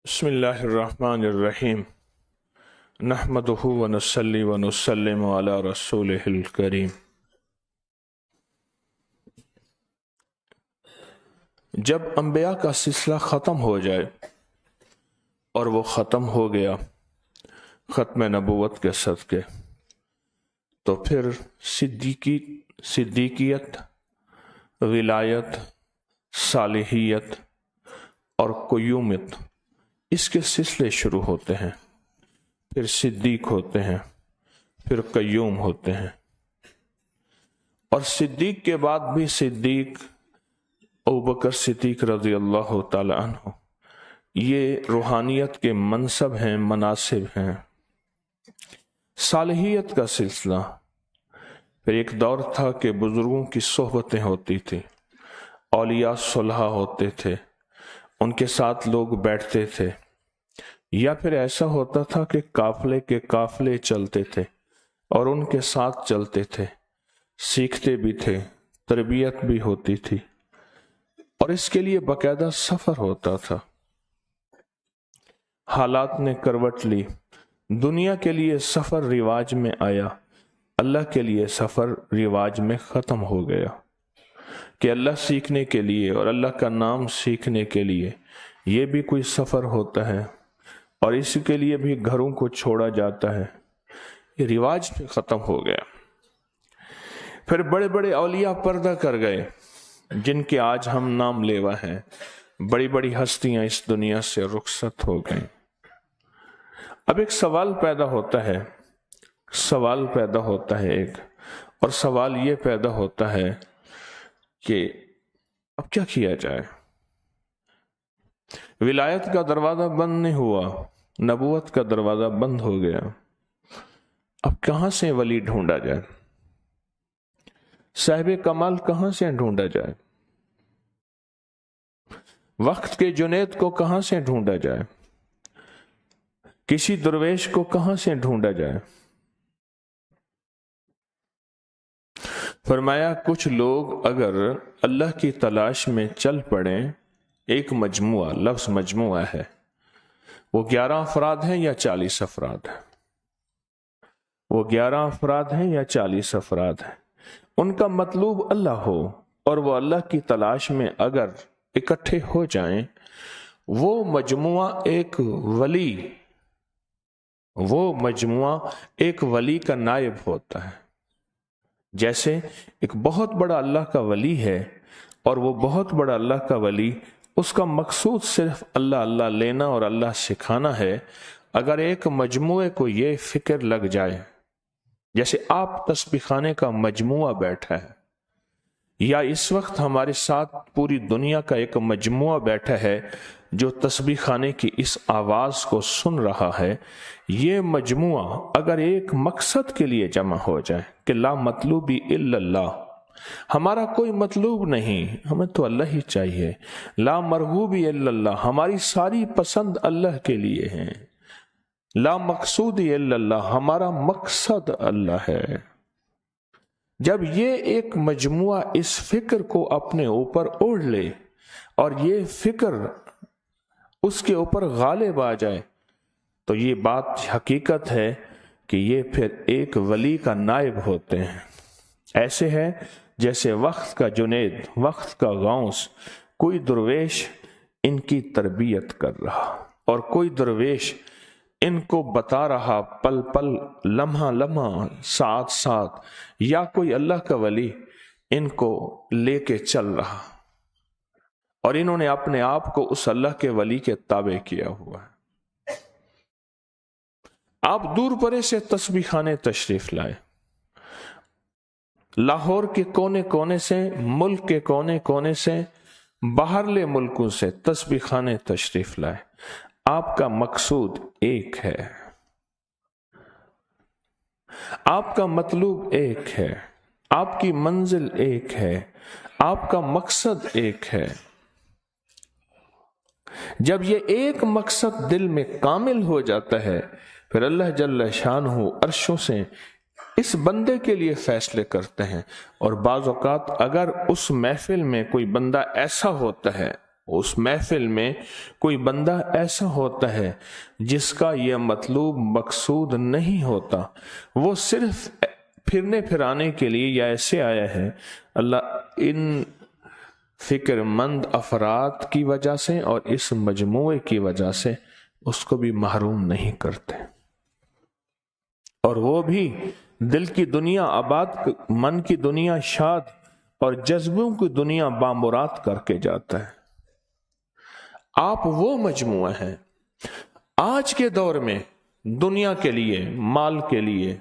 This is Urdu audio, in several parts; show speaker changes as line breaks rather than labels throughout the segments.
بسم اللہ الرحمن الرحیم نحمدہ ونصلی ونسلم علی رسولہ الکریم۔ جب انبیاء کا سلسلہ ختم ہو جائے، اور وہ ختم ہو گیا ختم نبوت کے صدقے، تو پھر صدیقیت، ولایت، صالحیت اور قیومیت، اس کے سلسلے شروع ہوتے ہیں۔ پھر صدیق ہوتے ہیں، پھر قیوم ہوتے ہیں، اور صدیق کے بعد بھی صدیق ابوبکر صدیق رضی اللہ تعالی عنہ، یہ روحانیت کے منصب ہیں، مناصب ہیں۔ صالحیت کا سلسلہ، پھر ایک دور تھا کہ بزرگوں کی صحبتیں ہوتی تھی، اولیاء صلحاء ہوتے تھے، ان کے ساتھ لوگ بیٹھتے تھے، یا پھر ایسا ہوتا تھا کہ قافلے کے قافلے چلتے تھے اور ان کے ساتھ چلتے تھے، سیکھتے بھی تھے، تربیت بھی ہوتی تھی، اور اس کے لیے باقاعدہ سفر ہوتا تھا۔ حالات نے کروٹ لی، دنیا کے لیے سفر رواج میں آیا، اللہ کے لیے سفر رواج میں ختم ہو گیا، کہ اللہ سیکھنے کے لیے اور اللہ کا نام سیکھنے کے لیے یہ بھی کوئی سفر ہوتا ہے، اور اس کے لیے بھی گھروں کو چھوڑا جاتا ہے، یہ رواج پہ ختم ہو گیا۔ پھر بڑے بڑے اولیاء پردہ کر گئے، جن کے آج ہم نام لیوا ہیں، بڑی بڑی ہستیاں اس دنیا سے رخصت ہو گئیں۔ اب ایک سوال پیدا ہوتا ہے، اور سوال یہ پیدا ہوتا ہے کہ اب کیا کیا جائے؟ ولایت کا دروازہ بند نہیں ہوا، نبوت کا دروازہ بند ہو گیا، اب کہاں سے ولی ڈھونڈا جائے؟ صاحب کمال کہاں سے ڈھونڈا جائے؟ وقت کے جنید کو کہاں سے ڈھونڈا جائے؟ کسی درویش کو کہاں سے ڈھونڈا جائے؟ فرمایا کچھ لوگ اگر اللہ کی تلاش میں چل پڑیں، ایک مجموعہ، لفظ مجموعہ ہے، وہ 11 افراد ہیں یا 40 افراد ہیں، وہ 11 افراد ہیں یا 40 افراد ہیں، ان کا مطلوب اللہ ہو، اور وہ اللہ کی تلاش میں اگر اکٹھے ہو جائیں، وہ مجموعہ ایک ولی کا نائب ہوتا ہے۔ جیسے ایک بہت بڑا اللہ کا ولی ہے، اور وہ بہت بڑا اللہ کا ولی، اس کا مقصود صرف اللہ اللہ لینا اور اللہ سکھانا ہے۔ اگر ایک مجموعے کو یہ فکر لگ جائے، جیسے آپ تسبیح خانے کا مجموعہ بیٹھا ہے، یا اس وقت ہمارے ساتھ پوری دنیا کا ایک مجموعہ بیٹھا ہے جو تسبیح خانے کی اس آواز کو سن رہا ہے، یہ مجموعہ اگر ایک مقصد کے لیے جمع ہو جائے کہ لا مطلوبی الا اللہ، ہمارا کوئی مطلوب نہیں، ہمیں تو اللہ ہی چاہیے، لا مرغوبی الا اللہ، ہماری ساری پسند اللہ کے لیے ہیں، لا مقصودی الا اللہ، ہمارا مقصد اللہ ہے۔ جب یہ ایک مجموعہ اس فکر کو اپنے اوپر اوڑھ لے اور یہ فکر اس کے اوپر غالب آ جائے، تو یہ بات حقیقت ہے کہ یہ پھر ایک ولی کا نائب ہوتے ہیں۔ ایسے ہے جیسے وقت کا جنید، وقت کا غوث، کوئی درویش ان کی تربیت کر رہا، اور کوئی درویش ان کو بتا رہا پل پل، لمحہ لمحہ، ساتھ ساتھ، یا کوئی اللہ کا ولی ان کو لے کے چل رہا، اور انہوں نے اپنے آپ کو اس اللہ کے ولی کے تابع کیا ہوا ہے۔ آپ دور پرے سے تسبیح خانے تشریف لائے، لاہور کے کونے کونے سے، ملک کے کونے کونے سے، باہرلے ملکوں سے تسبیح خانے تشریف لائے، آپ کا مقصود ایک ہے، آپ کا مطلوب ایک ہے، آپ کی منزل ایک ہے، آپ کا مقصد ایک ہے۔ جب یہ ایک مقصد دل میں کامل ہو جاتا ہے، پھر اللہ جل شانہ عرشوں سے اس بندے کے لیے فیصلے کرتے ہیں۔ اور بعض اوقات اگر اس محفل میں کوئی بندہ ایسا ہوتا ہے، اس محفل میں کوئی بندہ ایسا ہوتا ہے جس کا یہ مطلوب مقصود نہیں ہوتا، وہ صرف پھرنے پھرانے کے لیے یا ایسے آیا ہے، اللہ ان فکر مند افراد کی وجہ سے اور اس مجموعے کی وجہ سے اس کو بھی محروم نہیں کرتے، اور وہ بھی دل کی دنیا آباد، من کی دنیا شاد اور جذبوں کی دنیا بامراد کر کے جاتا ہے۔ آپ وہ مجموعہ ہیں۔ آج کے دور میں دنیا کے لیے، مال کے لیے،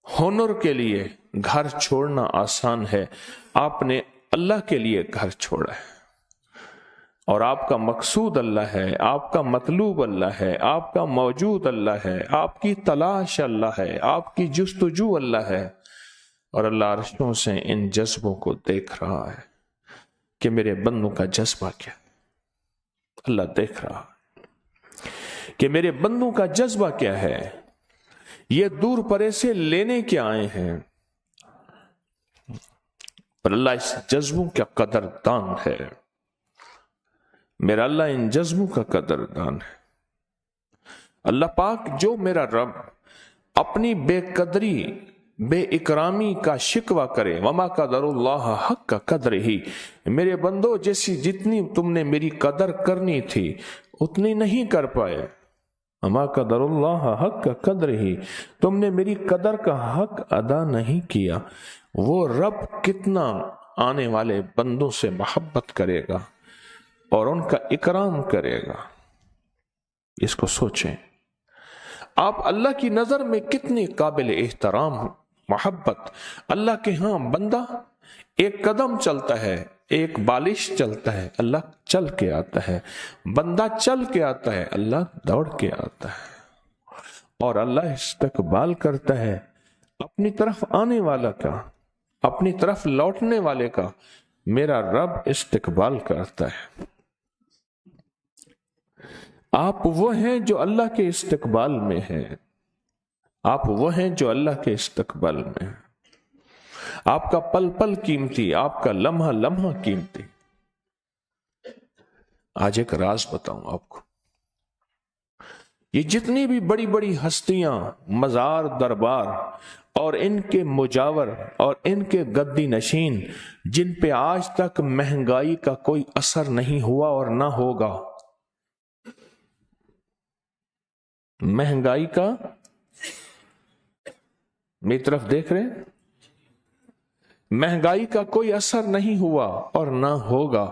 ہنر کے لیے گھر چھوڑنا آسان ہے، آپ نے اللہ کے لیے گھر چھوڑا ہے، اور آپ کا مقصود اللہ ہے، آپ کا مطلوب اللہ ہے، آپ کا موجود اللہ ہے، آپ کی تلاش اللہ ہے، آپ کی جستجو اللہ ہے، اور اللہ عرشوں سے ان جذبوں کو دیکھ رہا ہے کہ میرے بندوں کا جذبہ کیا ہے۔ اللہ دیکھ رہا ہے کہ میرے بندوں کا جذبہ کیا ہے، یہ دور پرے سے لینے کے آئے ہیں، پر اللہ اس جذبوں کا قدردان ہے، میرا اللہ ان جذبوں کا قدردان ہے۔ اللہ پاک جو میرا رب اپنی بے قدری، بے اکرامی کا شکوہ کرے، وما قدر اللہ حق کا قدر ہی، میرے بندو جتنی تم نے میری قدر کرنی تھی اتنی نہیں کر پائے، وما قدر اللہ حق کا قدر ہی، تم نے میری قدر کا حق ادا نہیں کیا۔ وہ رب کتنا آنے والے بندوں سے محبت کرے گا اور ان کا اکرام کرے گا، اس کو سوچیں۔ آپ اللہ کی نظر میں کتنی قابل احترام محبت۔ اللہ کے ہاں بندہ ایک قدم چلتا ہے، ایک بالش چلتا ہے، اللہ چل کے آتا ہے، بندہ چل کے آتا ہے، اللہ دوڑ کے آتا ہے، اور اللہ استقبال کرتا ہے اپنی طرف آنے والا کا، اپنی طرف لوٹنے والے کا، میرا رب استقبال کرتا ہے۔ آپ وہ ہیں جو اللہ کے استقبال میں ہیں، آپ وہ ہیں جو اللہ کے استقبال میں ہیں، آپ کا پل پل قیمتی، آپ کا لمحہ لمحہ قیمتی۔ آج ایک راز بتاؤں آپ کو، یہ جتنی بھی بڑی بڑی ہستیاں، مزار دربار اور ان کے مجاور اور ان کے گدی نشین، جن پہ آج تک مہنگائی کا کوئی اثر نہیں ہوا اور نہ ہوگا، مہنگائی کا، میری طرف دیکھ رہے ہیں، مہنگائی کا کوئی اثر نہیں ہوا اور نہ ہوگا،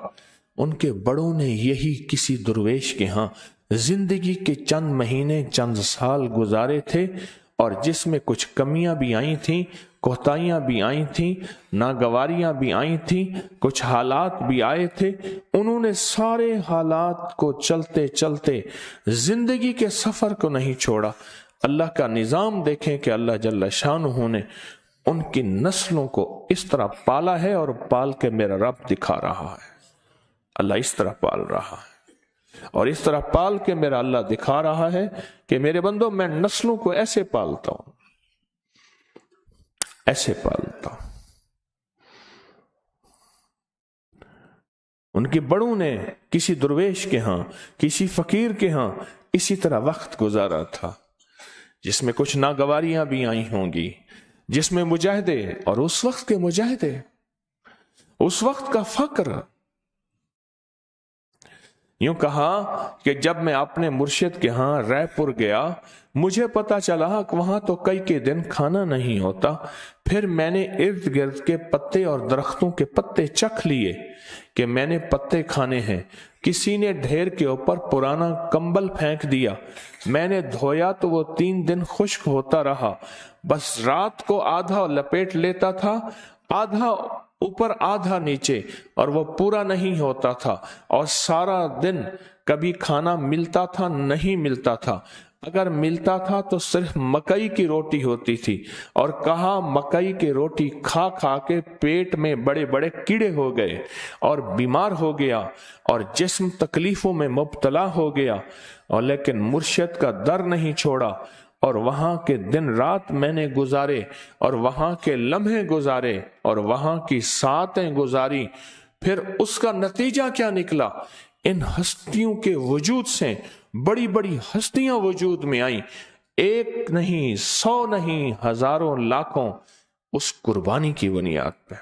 ان کے بڑوں نے یہی کسی درویش کے ہاں زندگی کے چند مہینے، چند سال گزارے تھے، اور جس میں کچھ کمیاں بھی آئی تھیں، کوتاہیاں بھی آئی تھیں، ناگواریاں بھی آئی تھیں، کچھ حالات بھی آئے تھے، انہوں نے سارے حالات کو چلتے چلتے زندگی کے سفر کو نہیں چھوڑا۔ اللہ کا نظام دیکھیں کہ اللہ جل شانہ نے ان کی نسلوں کو اس طرح پالا ہے، اور پال کے میرا رب دکھا رہا ہے، اللہ اس طرح پال رہا ہے، اور اس طرح پال کے میرا اللہ دکھا رہا ہے کہ میرے بندو میں نسلوں کو ایسے پالتا ہوں، ایسے پالتا ہوں۔ ان کے بڑوں نے کسی درویش کے ہاں، کسی فقیر کے ہاں اسی طرح وقت گزارا تھا، جس میں کچھ ناگواریاں بھی آئی ہوں گی، جس میں مجاہدے، اور اس وقت کے مجاہدے، اس وقت کا فقر۔ یوں کہا کہ جب میں اپنے مرشد کے ہاں رائے پور گیا، مجھے پتا چلا کہ وہاں تو کئی کے دن کھانا نہیں ہوتا، پھر میں نے ارد گرد کے پتے اور درختوں کے پتے چکھ لیے کہ میں نے پتے کھانے ہیں۔ کسی نے ڈھیر کے اوپر پرانا کمبل پھینک دیا، میں نے دھویا تو وہ 3 دن خشک ہوتا رہا، بس رات کو آدھا لپیٹ لیتا تھا، آدھا اوپر آدھا نیچے، اور وہ پورا نہیں ہوتا تھا، اور سارا دن کبھی کھانا ملتا تھا نہیں ملتا تھا۔ اگر ملتا تھا تو صرف مکئی کی روٹی ہوتی تھی، اور کہا مکئی کی روٹی کھا کھا کے پیٹ میں بڑے بڑے کیڑے ہو گئے اور بیمار ہو گیا اور جسم تکلیفوں میں مبتلا ہو گیا، اور لیکن مرشد کا در نہیں چھوڑا، اور وہاں کے دن رات میں نے گزارے، اور وہاں کے لمحے گزارے، اور وہاں کی ساعتیں گزاری۔ پھر اس کا نتیجہ کیا نکلا؟ ان ہستیوں کے وجود سے بڑی بڑی ہستیاں وجود میں آئیں، ایک نہیں، 100 نہیں، ہزاروں لاکھوں، اس قربانی کی بنیاد پہ،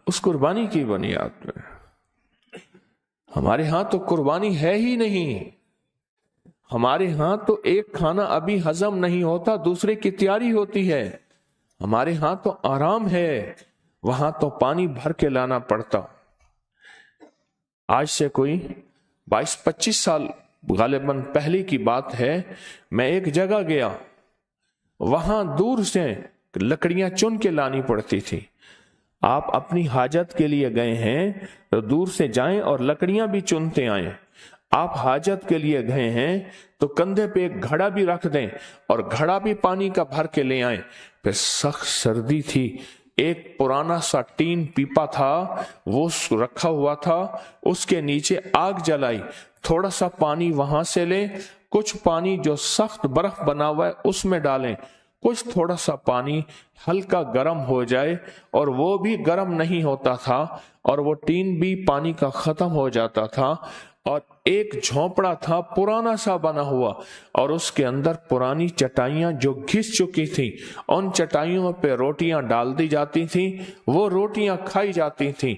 اس قربانی کی بنیاد پہ۔ ہمارے ہاں تو قربانی ہے ہی نہیں، ہمارے ہاں تو ایک کھانا ابھی ہضم نہیں ہوتا دوسرے کی تیاری ہوتی ہے، ہمارے ہاں تو آرام ہے، وہاں تو پانی بھر کے لانا پڑتا۔ آج سے کوئی 22-25 سال غالباً پہلے کی بات ہے، میں ایک جگہ گیا، وہاں دور سے لکڑیاں چن کے لانی پڑتی تھی۔ آپ اپنی حاجت کے لیے گئے ہیں تو دور سے جائیں اور لکڑیاں بھی چنتے آئیں۔ آپ حاجت کے لیے گئے ہیں تو کندھے پہ ایک گھڑا بھی رکھ دیں اور گھڑا بھی پانی کا بھر کے لے آئیں۔ پھر سخت سردی تھی، ایک پرانا سا ٹین پیپا تھا، وہ رکھا ہوا تھا، اس کے نیچے آگ جلائی، تھوڑا سا پانی وہاں سے لیں، کچھ پانی جو سخت برف بنا ہوا ہے اس میں ڈالیں، کچھ تھوڑا سا پانی ہلکا گرم ہو جائے، اور وہ بھی گرم نہیں ہوتا تھا، اور وہ ٹین بھی پانی کا ختم ہو جاتا تھا، اور ایک جھونپڑا تھا پرانا سا بنا ہوا، اور اس کے اندر پرانی چٹائیاں جو گھس چکی تھیں، ان چٹائیوں پہ روٹیاں ڈال دی جاتی تھیں، وہ روٹیاں کھائی جاتی تھیں۔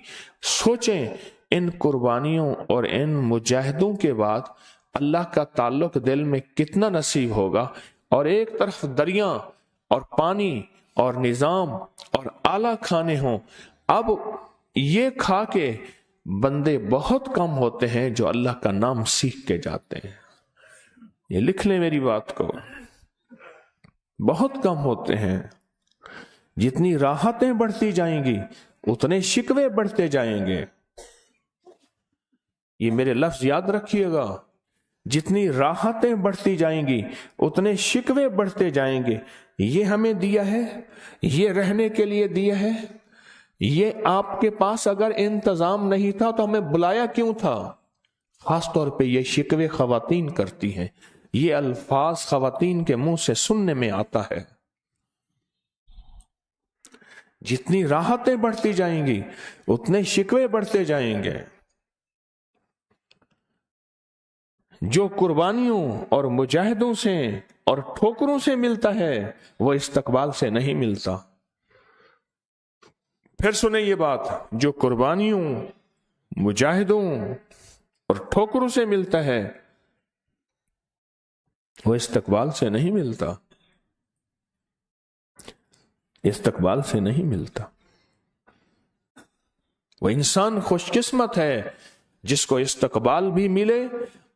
سوچیں ان قربانیوں اور ان مجاہدوں کے بعد اللہ کا تعلق دل میں کتنا نصیب ہوگا، اور ایک طرف دریا اور پانی اور نظام اور اعلیٰ کھانے ہوں۔ اب یہ کھا کے بندے بہت کم ہوتے ہیں جو اللہ کا نام سیکھ کے جاتے ہیں، یہ لکھ لیں میری بات کو، بہت کم ہوتے ہیں۔ جتنی راحتیں بڑھتی جائیں گی اتنے شکوے بڑھتے جائیں گے، یہ میرے لفظ یاد رکھیے گا، جتنی راحتیں بڑھتی جائیں گی اتنے شکوے بڑھتے جائیں گے۔ یہ ہمیں دیا ہے، یہ رہنے کے لیے دیا ہے، یہ آپ کے پاس اگر انتظام نہیں تھا تو ہمیں بلایا کیوں تھا؟ خاص طور پہ یہ شکوے خواتین کرتی ہیں، یہ الفاظ خواتین کے منہ سے سننے میں آتا ہے۔ جتنی راحتیں بڑھتی جائیں گی اتنے شکوے بڑھتے جائیں گے۔ جو قربانیوں اور مجاہدوں سے اور ٹھوکروں سے ملتا ہے وہ استقبال سے نہیں ملتا۔ پھر سنیں یہ بات، جو قربانیوں، مجاہدوں اور ٹھوکروں سے ملتا ہے وہ استقبال سے نہیں ملتا، استقبال سے نہیں ملتا۔ وہ انسان خوش قسمت ہے جس کو استقبال بھی ملے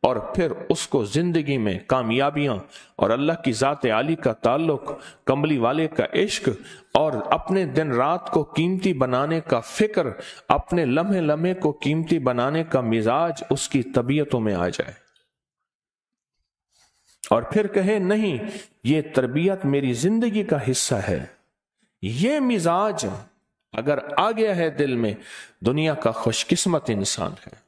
اور پھر اس کو زندگی میں کامیابیاں اور اللہ کی ذات عالی کا تعلق، کملی والے کا عشق اور اپنے دن رات کو قیمتی بنانے کا فکر، اپنے لمحے لمحے کو قیمتی بنانے کا مزاج اس کی طبیعتوں میں آ جائے، اور پھر کہے نہیں یہ تربیت میری زندگی کا حصہ ہے۔ یہ مزاج اگر آ گیا ہے دل میں، دنیا کا خوش قسمت انسان ہے۔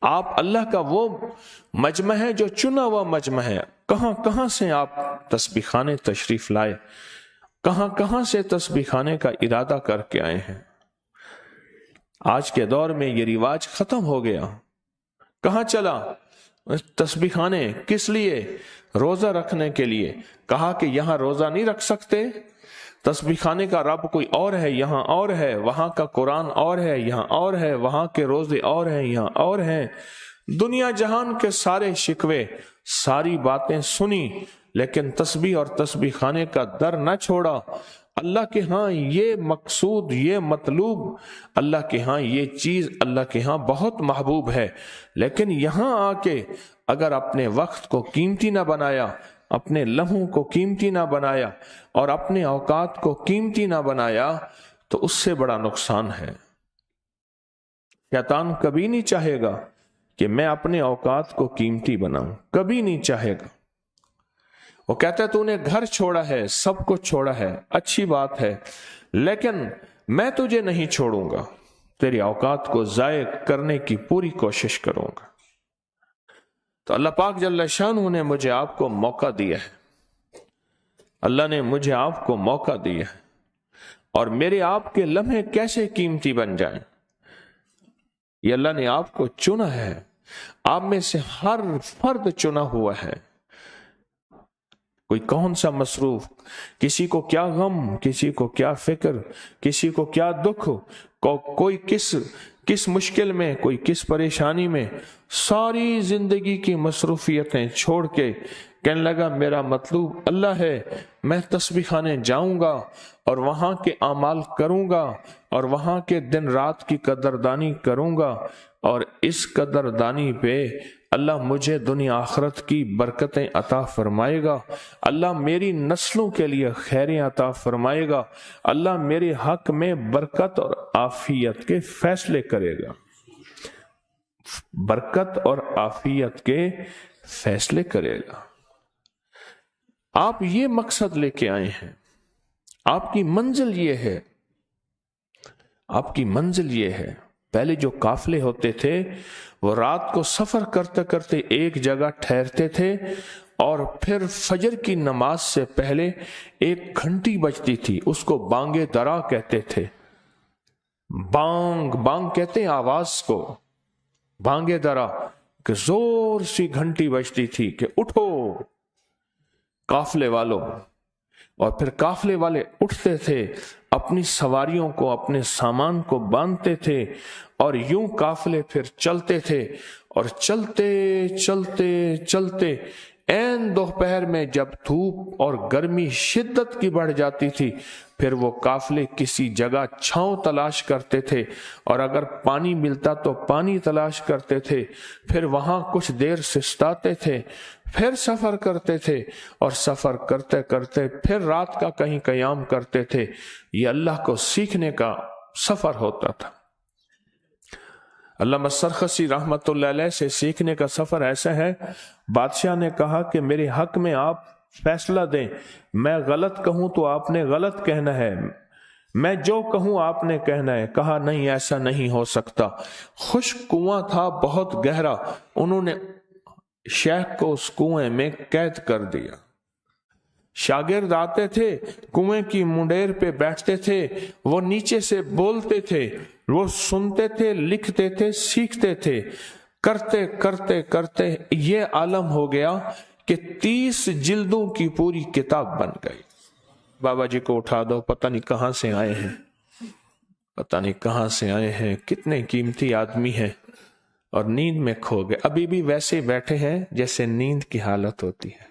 آپ اللہ کا وہ مجمع ہے جو چنا ہوا مجمع ہے۔ کہاں کہاں سے آپ تسبیح خانے تشریف لائے، کہاں کہاں سے تسبیح خانے کا ارادہ کر کے آئے ہیں۔ آج کے دور میں یہ رواج ختم ہو گیا۔ کہاں چلا تسبیح خانے؟ کس لیے؟ روزہ رکھنے کے لیے۔ کہا کہ یہاں روزہ نہیں رکھ سکتے، تسبیح خانے کا رب کوئی اور ہے، یہاں اور ہے، وہاں کا قرآن اور ہے، یہاں اور ہے، وہاں کے روزے اور ہیں، یہاں اور ہیں۔ دنیا جہان کے سارے شکوے، ساری باتیں سنی، لیکن تسبیح اور تسبیح خانے کا در نہ چھوڑا۔ اللہ کے ہاں یہ مقصود، یہ مطلوب، اللہ کے ہاں یہ چیز اللہ کے ہاں بہت محبوب ہے، لیکن یہاں آ کے اگر اپنے وقت کو قیمتی نہ بنایا، اپنے لمحوں کو قیمتی نہ بنایا اور اپنے اوقات کو قیمتی نہ بنایا تو اس سے بڑا نقصان ہے۔ شیطان کبھی نہیں چاہے گا کہ میں اپنے اوقات کو قیمتی بناؤں، کبھی نہیں چاہے گا۔ وہ کہتا ہے تو نے گھر چھوڑا ہے، سب کچھ چھوڑا ہے، اچھی بات ہے، لیکن میں تجھے نہیں چھوڑوں گا، تیری اوقات کو ضائع کرنے کی پوری کوشش کروں گا۔ تو اللہ پاک جل شانہ نے مجھے آپ کو موقع دیا ہے، اللہ نے مجھے آپ کو موقع دیا ہے، اور میرے آپ کے لمحے کیسے قیمتی بن جائیں، یہ اللہ نے آپ کو چنا ہے۔ آپ میں سے ہر فرد چنا ہوا ہے۔ کوئی کون سا مصروف، کسی کو کیا غم، کسی کو کیا فکر، کسی کو کیا دکھ، کوئی کس مشکل میں، کوئی کس پریشانی میں، ساری زندگی کی مصروفیتیں چھوڑ کے کہنے لگا میرا مطلوب اللہ ہے، میں تسبیح خانے جاؤں گا اور وہاں کے اعمال کروں گا اور وہاں کے دن رات کی قدردانی کروں گا، اور اس قدردانی پہ اللہ مجھے دنیا آخرت کی برکتیں عطا فرمائے گا، اللہ میری نسلوں کے لیے خیریں عطا فرمائے گا، اللہ میرے حق میں برکت اور عافیت کے فیصلے کرے گا، برکت اور عافیت کے فیصلے کرے گا۔ آپ یہ مقصد لے کے آئے ہیں، آپ کی منزل یہ ہے، آپ کی منزل یہ ہے۔ پہلے جو قافلے ہوتے تھے وہ رات کو سفر کرتے کرتے ایک جگہ ٹھہرتے تھے، اور پھر فجر کی نماز سے پہلے ایک گھنٹی بجتی تھی، اس کو بانگ درا کہتے تھے۔ بانگ کہتے ہیں آواز کو، بانگ درا، کہ زور سی گھنٹی بجتی تھی کہ اٹھو قافلے والوں، اور پھر قافلے والے اٹھتے تھے، اپنی سواریوں کو، اپنے سامان کو باندھتے تھے، اور یوں قافلے پھر چلتے تھے، اور چلتے چلتے چلتے عین دوپہر میں جب دھوپ اور گرمی شدت کی بڑھ جاتی تھی، پھر وہ قافلے کسی جگہ چھاؤں تلاش کرتے تھے، اور اگر پانی ملتا تو پانی تلاش کرتے تھے، پھر وہاں کچھ دیر سستاتے تھے، پھر سفر کرتے تھے، اور سفر کرتے کرتے پھر رات کا کہیں قیام کرتے تھے۔ یہ اللہ کو سیکھنے کا سفر ہوتا تھا۔ علامہ سرخسی رحمت اللہ علیہ سے سیکھنے کا سفر ایسا ہے، بادشاہ نے کہا کہ میرے حق میں آپ فیصلہ دیں، میں غلط کہوں تو آپ نے غلط کہنا ہے، میں جو کہوں آپ نے کہنا ہے۔ کہا نہیں، ایسا نہیں ہو سکتا۔ خشک کنواں تھا بہت گہرا، انہوں نے شیخ کو اس کنویں میں قید کر دیا۔ شاگرد آتے تھے، کنویں کی منڈیر پہ بیٹھتے تھے، وہ نیچے سے بولتے تھے، وہ سنتے تھے، لکھتے تھے، سیکھتے تھے، کرتے کرتے کرتے یہ عالم ہو گیا کہ 30 جلدوں کی پوری کتاب بن گئی۔ بابا جی کو اٹھا دو، پتہ نہیں کہاں سے آئے ہیں، پتہ نہیں کہاں سے آئے ہیں، کتنے قیمتی آدمی ہیں، اور نیند میں کھو گئے، ابھی بھی ویسے بیٹھے ہیں جیسے نیند کی حالت ہوتی ہے۔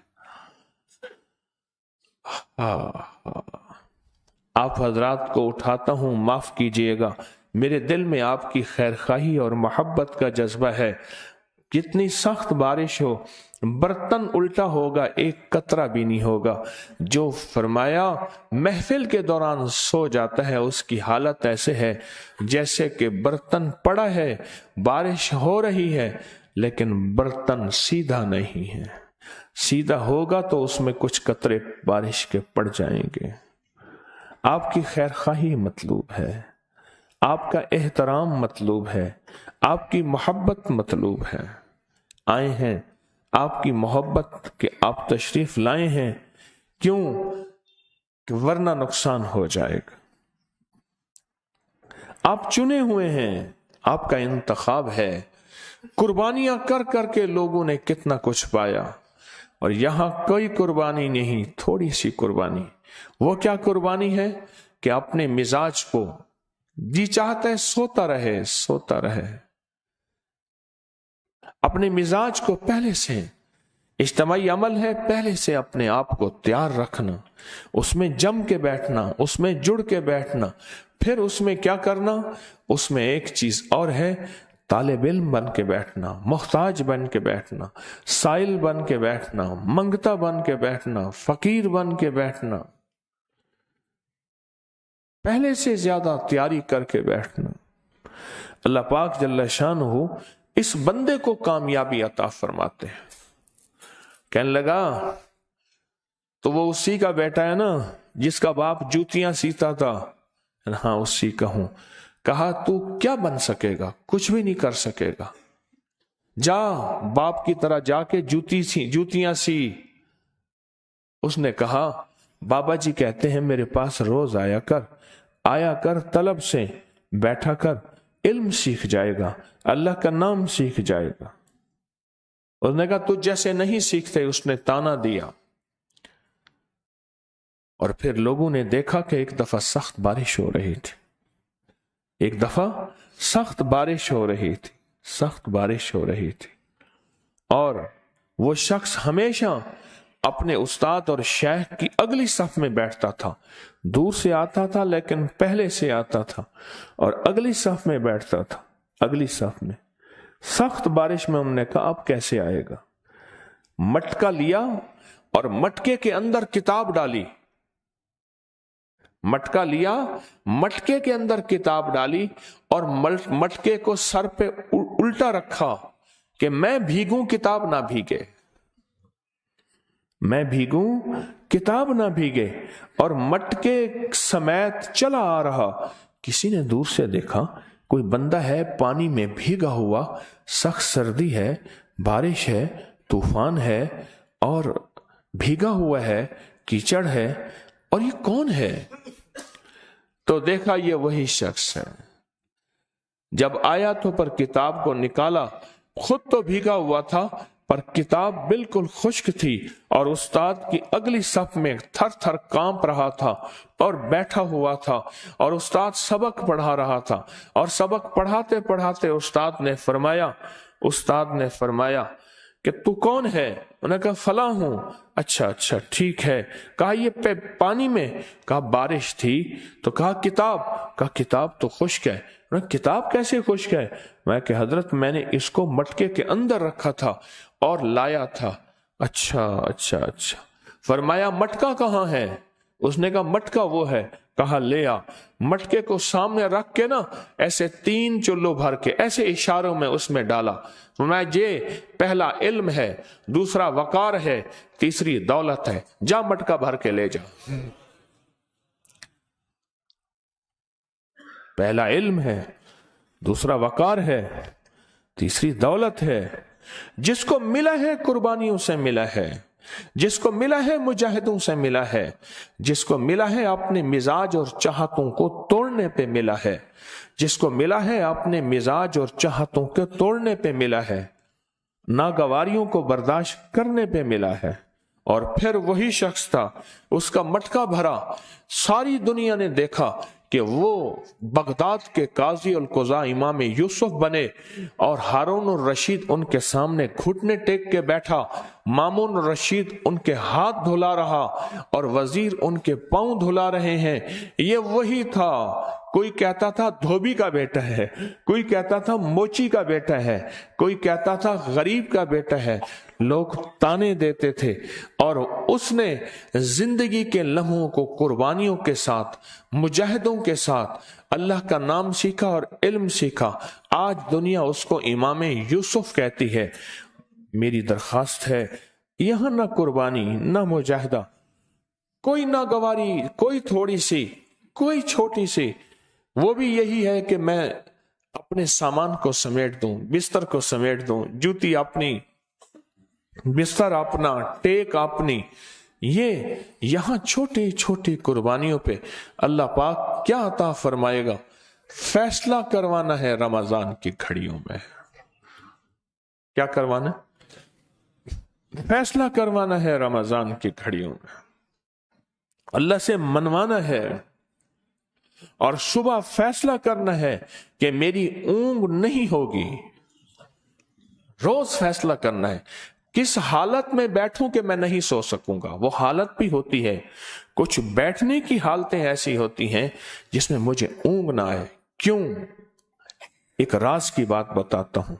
آپ حضرات کو اٹھاتا ہوں، معاف کیجئے گا، میرے دل میں آپ کی خیر خواہی اور محبت کا جذبہ ہے۔ جتنی سخت بارش ہو، برتن الٹا ہوگا، ایک قطرہ بھی نہیں ہوگا۔ جو فرمایا محفل کے دوران سو جاتا ہے، اس کی حالت ایسے ہے جیسے کہ برتن پڑا ہے، بارش ہو رہی ہے، لیکن برتن سیدھا نہیں ہے۔ سیدھا ہوگا تو اس میں کچھ قطرے بارش کے پڑ جائیں گے۔ آپ کی خیر خواہی مطلوب ہے، آپ کا احترام مطلوب ہے، آپ کی محبت مطلوب ہے۔ آئے ہیں آپ کی محبت کہ آپ تشریف لائے ہیں، کیوں کہ ورنہ نقصان ہو جائے گا۔ آپ چنے ہوئے ہیں، آپ کا انتخاب ہے، قربانیاں کر کر کے لوگوں نے کتنا کچھ پایا، اور یہاں کوئی قربانی نہیں، تھوڑی سی قربانی۔ وہ کیا قربانی ہے کہ اپنے مزاج کو، جی چاہتا ہے سوتا رہے، سوتا رہے، اپنے مزاج کو پہلے سے، اجتماعی عمل ہے، پہلے سے اپنے آپ کو تیار رکھنا، اس میں جم کے بیٹھنا، اس میں جڑ کے بیٹھنا، پھر اس میں کیا کرنا، اس میں ایک چیز اور ہے، طالب علم بن کے بیٹھنا، محتاج بن کے بیٹھنا، سائل بن کے بیٹھنا، منگتا بن کے بیٹھنا، فقیر بن کے بیٹھنا، پہلے سے زیادہ تیاری کر کے بیٹھنا۔ اللہ پاک جل شانہ اس بندے کو کامیابی عطا فرماتے ہیں۔ کہنے لگا تو وہ اسی کا بیٹا ہے نا جس کا باپ جوتیاں سیتا تھا؟ ہاں اسی کا ہوں۔ کہا تو کیا بن سکے گا؟ کچھ بھی نہیں کر سکے گا، جا باپ کی طرح جا کے جوتیاں سی۔ اس نے کہا بابا جی کہتے ہیں میرے پاس روز آیا کر، طلب سے بیٹھا کر، علم سیکھ جائے گا، اللہ کا نام سیکھ جائے گا۔ اس نے کہا تو جیسے نہیں سیکھتے، اس نے تانا دیا۔ اور پھر لوگوں نے دیکھا کہ ایک دفعہ سخت بارش ہو رہی تھی، ایک دفعہ سخت بارش ہو رہی تھی، اور وہ شخص ہمیشہ اپنے استاد اور شیخ کی اگلی صف میں بیٹھتا تھا، دور سے آتا تھا لیکن پہلے سے آتا تھا اور اگلی صف میں بیٹھتا تھا، اگلی صف میں۔ سخت بارش میں انہوں نے کہا اب کیسے آئے گا؟ مٹکا لیا اور مٹکے کے اندر کتاب ڈالی، مٹکے کے اندر کتاب ڈالی اور مٹکے کو سر پہ الٹا رکھا کہ میں بھیگوں کتاب نہ بھیگے، میں بھیگوں کتاب نہ بھیگے، اور مٹکے سمیت چلا آ رہا۔ کسی نے دور سے دیکھا کوئی بندہ ہے پانی میں بھیگا ہوا، سخت سردی ہے، بارش ہے، طوفان ہے اور بھیگا ہوا ہے، کیچڑ ہے، اور یہ کون ہے؟ تو دیکھا یہ وہی شخص ہے۔ جب آیاتوں پر کتاب کو نکالا، خود تو بھیگا ہوا تھا پر کتاب بالکل خشک تھی، اور استاد کی اگلی صف میں تھر تھر کانپ رہا تھا اور بیٹھا ہوا تھا، اور استاد سبق پڑھا رہا تھا، اور سبق پڑھاتے پڑھاتے استاد نے فرمایا کہ تو کون ہے؟ انہوں نے کہا فلاں ہوں۔ اچھا ٹھیک ہے۔ کہا یہ پانی میں؟ کہا بارش تھی۔ تو کہا کتاب تو خشک ہے۔ کتاب کیسے خشک ہے؟ میں کہ حضرت میں نے اس کو مٹکے کے اندر رکھا تھا اور لایا تھا۔ اچھا۔ فرمایا مٹکا کہاں ہے؟ اس نے کہا مٹکا وہ ہے۔ کہا لے آ۔ مٹکے کو سامنے رکھ کے نا ایسے 3 چلو بھر کے ایسے اشاروں میں اس میں ڈالا۔ فرمایا یہ پہلا علم ہے، دوسرا وقار ہے، تیسری دولت ہے، جا مٹکا بھر کے لے جا۔ پہلا علم ہے، دوسرا وقار ہے، تیسری دولت ہے۔ جس کو ملا ہے قربانیوں سے ملا ہے، جس کو ملا ہے مجاہدوں سے ملا ہے، جس کو ملا ہے اپنے مزاج اور چاہتوں کو توڑنے پہ ملا ہے، جس کو ملا ہے اپنے مزاج اور چاہتوں کے توڑنے پہ ملا ہے، ناگواریوں کو برداشت کرنے پہ ملا ہے۔ اور پھر وہی شخص تھا، اس کا مٹکا بھرا، ساری دنیا نے دیکھا کہ وہ بغداد کے قاضی القضاء امام یوسف بنے، اور ہارون الرشید ان کے سامنے گھٹنے ٹیک کے بیٹھا، مامون الرشید ان کے ہاتھ دھلا رہا اور وزیر ان کے پاؤں دھلا رہے ہیں۔ یہ وہی تھا۔ کوئی کہتا تھا دھوبی کا بیٹا ہے، کوئی کہتا تھا موچی کا بیٹا ہے، کوئی کہتا تھا غریب کا بیٹا ہے، لوگ تانے دیتے تھے، اور اس نے زندگی کے لمحوں کو قربانیوں کے ساتھ، مجاہدوں کے ساتھ اللہ کا نام سیکھا اور علم سیکھا۔ آج دنیا اس کو امام یوسف کہتی ہے۔ میری درخواست ہے یہاں نہ قربانی نہ مجاہدہ، کوئی نہ گواری، کوئی تھوڑی سی، کوئی چھوٹی سی، وہ بھی یہی ہے کہ میں اپنے سامان کو سمیٹ دوں، بستر کو سمیٹ دوں، جوتی اپنی، بستر اپنا، ٹیک اپنی۔ یہ یہاں چھوٹی چھوٹی قربانیوں پہ اللہ پاک کیا عطا فرمائے گا؟ فیصلہ کروانا ہے رمضان کی گھڑیوں میں۔ کیا کروانا؟ فیصلہ کروانا ہے رمضان کی گھڑیوں میں، اللہ سے منوانا ہے، اور صبح فیصلہ کرنا ہے کہ میری اونگ نہیں ہوگی۔ روز فیصلہ کرنا ہے کس حالت میں بیٹھوں کہ میں نہیں سو سکوں گا۔ وہ حالت بھی ہوتی ہے، کچھ بیٹھنے کی حالتیں ایسی ہوتی ہیں جس میں مجھے اونگ نہ آئے۔ کیوں؟ ایک راز کی بات بتاتا ہوں۔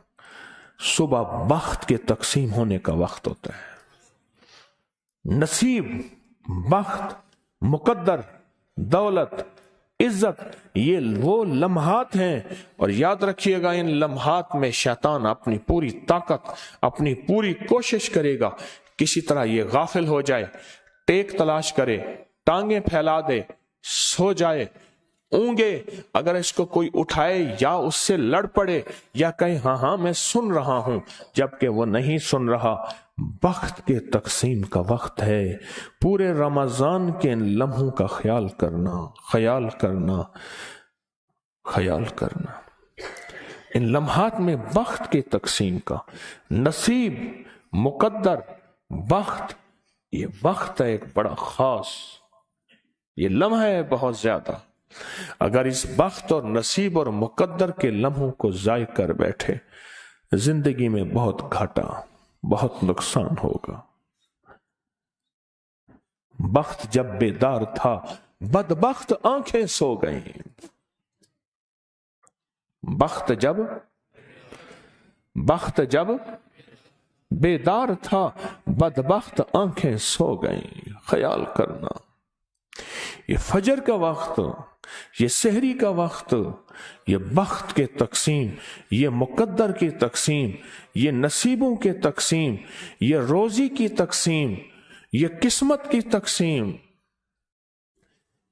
صبح بخت کے تقسیم ہونے کا وقت ہوتا ہے، نصیب، بخت، مقدر، دولت، عزت، یہ وہ لمحات ہیں، اور یاد رکھیے گا ان لمحات میں شیطان اپنی پوری طاقت، اپنی پوری کوشش کرے گا کسی طرح یہ غافل ہو جائے، ٹیک تلاش کرے، ٹانگیں پھیلا دے، سو جائے، اونگے اگر اس کو کوئی اٹھائے یا اس سے لڑ پڑے یا کہے ہاں ہاں میں سن رہا ہوں، جبکہ وہ نہیں سن رہا۔ وقت کے تقسیم کا وقت ہے، پورے رمضان کے ان لمحوں کا خیال کرنا، خیال کرنا، خیال کرنا، ان لمحات میں وقت کے تقسیم کا، نصیب، مقدر، وقت، یہ وقت ہے ایک بڑا خاص، یہ لمحہ ہے بہت زیادہ۔ اگر اس وقت اور نصیب اور مقدر کے لمحوں کو ضائع کر بیٹھے، زندگی میں بہت گھاٹا، بہت نقصان ہوگا۔ وقت جب بیدار تھا، بدبخت آنکھیں سو گئیں۔ وقت جب بیدار تھا، بدبخت آنکھیں سو گئیں۔ خیال کرنا، یہ فجر کا وقت، یہ سحری کا وقت، یہ وقت کے تقسیم، یہ مقدر کی تقسیم، یہ نصیبوں کے تقسیم، یہ روزی کی تقسیم، یہ قسمت کی تقسیم،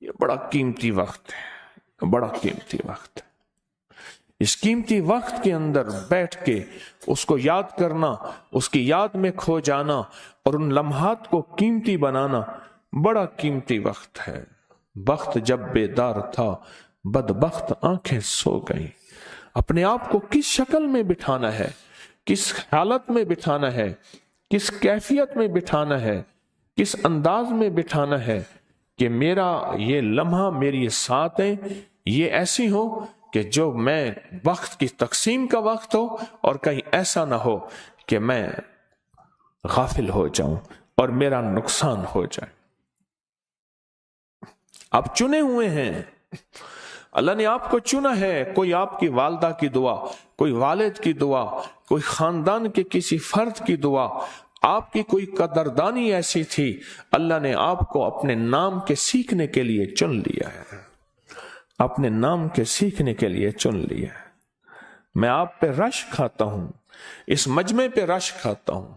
یہ بڑا قیمتی وقت ہے، بڑا قیمتی وقت ہے۔ اس قیمتی وقت کے اندر بیٹھ کے اس کو یاد کرنا، اس کی یاد میں کھو جانا اور ان لمحات کو قیمتی بنانا بڑا قیمتی وقت ہے۔ وقت جب بیدار تھا، بدبخت آنکھیں سو گئیں۔ اپنے آپ کو کس شکل میں بٹھانا ہے، کس حالت میں بٹھانا ہے، کس کیفیت میں بٹھانا ہے، کس انداز میں بٹھانا ہے کہ میرا یہ لمحہ، میری یہ ساتیں یہ ایسی ہو کہ جو میں وقت کی تقسیم کا وقت ہو، اور کہیں ایسا نہ ہو کہ میں غافل ہو جاؤں اور میرا نقصان ہو جائے۔ آپ چنے ہوئے ہیں، اللہ نے آپ کو چنا ہے۔ کوئی آپ کی والدہ کی دعا، کوئی والد کی دعا، کوئی خاندان کے کسی فرد کی دعا، آپ کی کوئی قدردانی ایسی تھی، اللہ نے آپ کو اپنے نام کے سیکھنے کے لیے چن لیا ہے، اپنے نام کے سیکھنے کے لیے چن لیا ہے۔ میں آپ پہ رشک کھاتا ہوں، اس مجمع پہ رشک کھاتا ہوں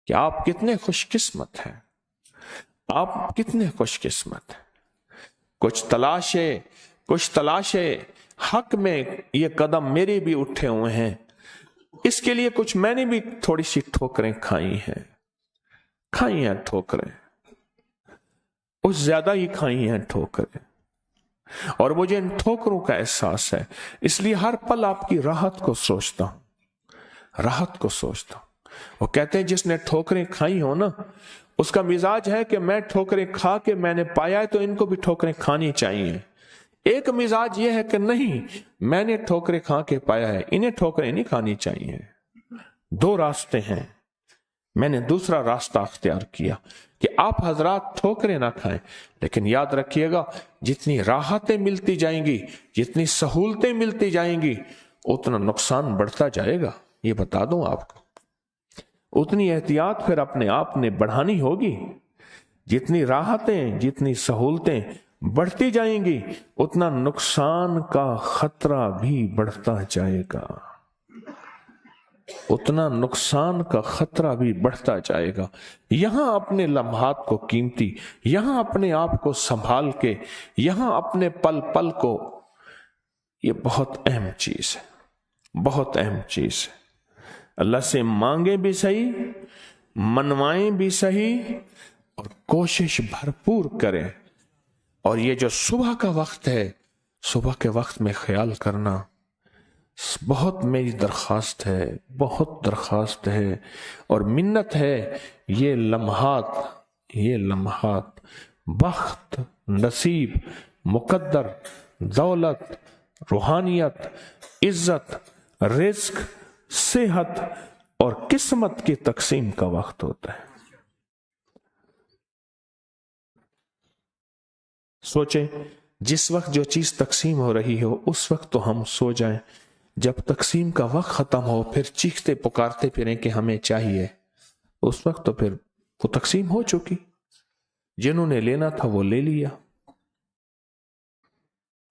کہ آپ کتنے خوش قسمت ہیں، آپ کتنے خوش قسمت ہیں۔ کچھ تلاشے حق میں یہ قدم میرے بھی اٹھے ہوئے ہیں، اس کے لیے کچھ میں نے بھی تھوڑی سی ٹھوکریں کھائی ہیں ٹھوکریں، اس زیادہ ہی کھائی ہیں ٹھوکریں، اور مجھے ان ٹھوکروں کا احساس ہے، اس لیے ہر پل آپ کی راحت کو سوچتا ہوں۔ وہ کہتے ہیں جس نے ٹھوکریں کھائی ہو نا، اس کا مزاج ہے کہ میں ٹھوکریں کھا کے میں نے پایا ہے تو ان کو بھی ٹھوکریں کھانی چاہیے۔ ایک مزاج یہ ہے کہ نہیں، میں نے ٹھوکریں کھا کے پایا ہے، انہیں ٹھوکریں نہیں کھانی چاہیے۔ دو راستے ہیں، میں نے دوسرا راستہ اختیار کیا کہ آپ حضرات ٹھوکریں نہ کھائیں، لیکن یاد رکھیے گا جتنی راحتیں ملتی جائیں گی، جتنی سہولتیں ملتی جائیں گی، اتنا نقصان بڑھتا جائے گا، یہ بتا دوں آپ کو۔ اتنی احتیاط پھر اپنے آپ نے بڑھانی ہوگی۔ جتنی راحتیں، جتنی سہولتیں بڑھتی جائیں گی، اتنا نقصان کا خطرہ بھی بڑھتا جائے گا، اتنا نقصان کا خطرہ بھی بڑھتا جائے گا۔ یہاں اپنے لمحات کو قیمتی، یہاں اپنے آپ کو سنبھال کے، یہاں اپنے پل پل کو، یہ بہت اہم چیز ہے، بہت اہم چیز ہے۔ اللہ سے مانگیں بھی صحیح، منوائیں بھی صحیح، اور کوشش بھرپور کریں۔ اور یہ جو صبح کا وقت ہے، صبح کے وقت میں خیال کرنا بہت میری درخواست ہے، بہت درخواست ہے اور منت ہے۔ یہ لمحات وقت، نصیب، مقدر، دولت، روحانیت، عزت، رزق، صحت اور قسمت کی تقسیم کا وقت ہوتا ہے۔ سوچیں، جس وقت جو چیز تقسیم ہو رہی ہو اس وقت تو ہم سو جائیں، جب تقسیم کا وقت ختم ہو پھر چیختے پکارتے پھریں کہ ہمیں چاہیے، اس وقت تو پھر وہ تقسیم ہو چکی، جنہوں نے لینا تھا وہ لے لیا۔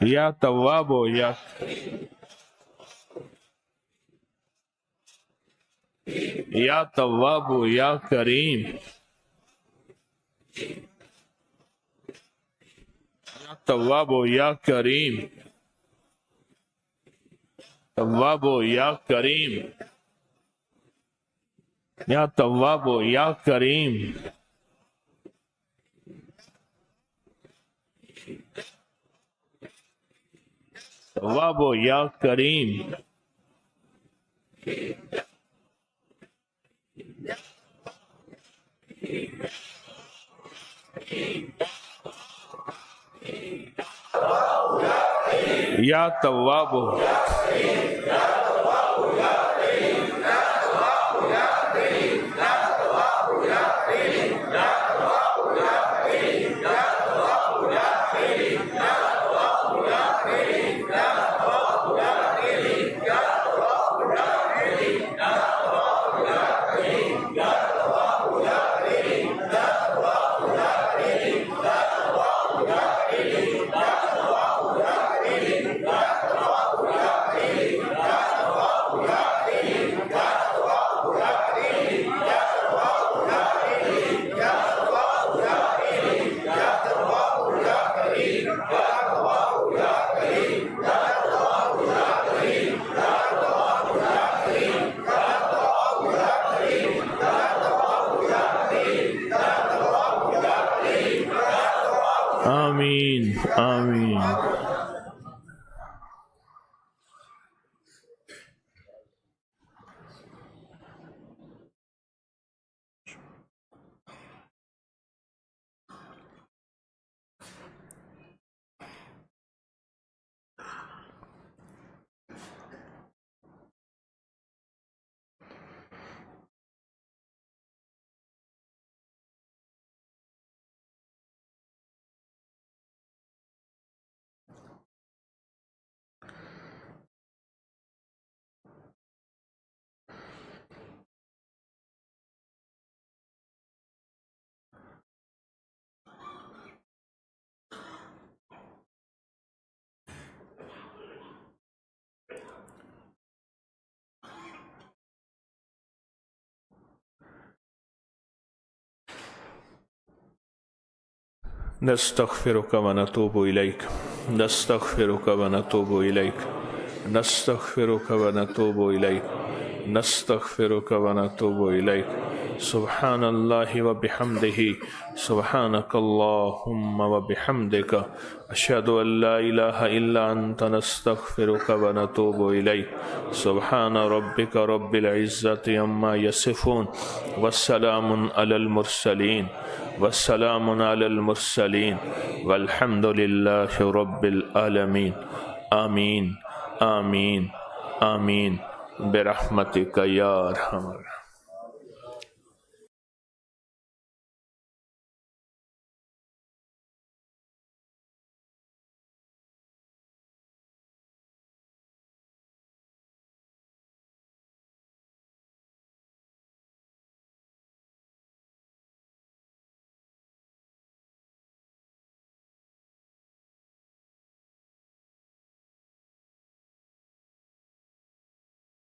یا تواب یا تواب یا کریم، یا تواب یا کریم، تواب یا کریم، یا تواب یا کریم، تواب یا کریم، یا تواب آمین آمین۔ نستغفرك ونتوب إليك، نستغفرك ونتوب إليك، نستغفرك ونتوب إليك، نستغفرك ونتوب إليك. سبحان الله وبحمده، سبحانك اللهم وبحمدك، أشهد أن لا إله إلا أنت، نستغفرك ونتوب إليك. سبحان ربك رب العزة عما يصفون، والسلام على المرسلين، والسلام على المرسلين، والحمد لله رب العالمين. آمين آمين آمين برحمتك يا أرحم الراحمين.